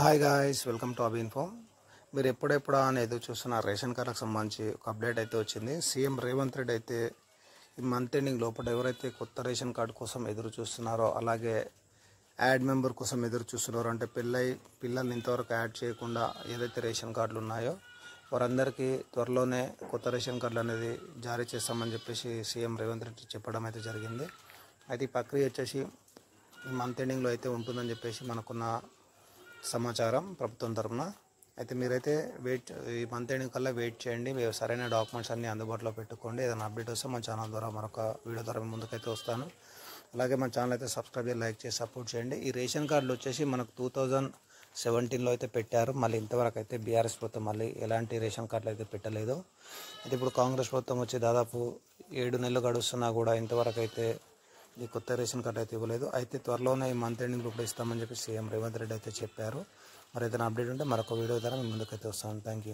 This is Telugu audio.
హాయ్ గాయ్స్, వెల్కమ్ టు అబిన్ఫో. మీరు ఎప్పుడెప్పుడా అని ఎదురు చూస్తున్న రేషన్ కార్డుకు సంబంధించి ఒక అప్డేట్ అయితే వచ్చింది. సీఎం రేవంత్ రెడ్డి అయితే ఈ మంత్ ఎండింగ్ లోపల ఎవరైతే కొత్త రేషన్ కార్డు కోసం ఎదురు చూస్తున్నారో, అలాగే యాడ్ మెంబర్ కోసం ఎదురు చూస్తున్నారో, అంటే పిల్లల్ని ఇంతవరకు యాడ్ చేయకుండా ఏదైతే రేషన్ కార్డులు ఉన్నాయో వారందరికీ త్వరలోనే కొత్త రేషన్ కార్డులు అనేది జారీ చేస్తామని చెప్పేసి సీఎం రేవంత్ రెడ్డి చెప్పడం అయితే జరిగింది. అయితే ఈ ప్రక్రియ వచ్చేసి ఈ మంత్ ఎండింగ్లో అయితే ఉంటుందని చెప్పేసి మనకున్న సమాచారం ప్రభుత్వం తరఫున. అయితే మీరైతే ఈ మంత్ ఎండింగ్ కల్లా వెయిట్ చేయండి. మీరు సరైన డాక్యుమెంట్స్ అన్నీ అందుబాటులో పెట్టుకోండి. ఏదైనా అప్డేట్ వస్తే మన ఛానల్ ద్వారా మరొక వీడియో ద్వారా ముందుకైతే వస్తాను. అలాగే మన ఛానల్ అయితే సబ్స్క్రైబ్ చేసి లైక్ చేసి సపోర్ట్ చేయండి. ఈ రేషన్ కార్డులు వచ్చేసి మనకు 2017లో అయితే పెట్టారు. మళ్ళీ ఇంతవరకు అయితే బీఆర్ఎస్ ప్రభుత్వం మళ్ళీ ఎలాంటి రేషన్ కార్డులు అయితే పెట్టలేదు. అయితే ఇప్పుడు కాంగ్రెస్ ప్రభుత్వం వచ్చి దాదాపు 7 నెలలు గడుస్తున్నా కూడా ఇంతవరకు అయితే ఈ కొత్త రేషన్ కార్డు అయితే ఇవ్వలేదు. అయితే త్వరలోనే ఈ మంత్ ఎండింగ్ ఇప్పుడు ఇస్తామని చెప్పి సీఎం రేవంత్ రెడ్డి అయితే చెప్పారు. మరి ఏదైనా అప్డేట్ ఉంటే మరొక వీడియో ద్వారా ముందుకైతే వస్తాను. Thank you.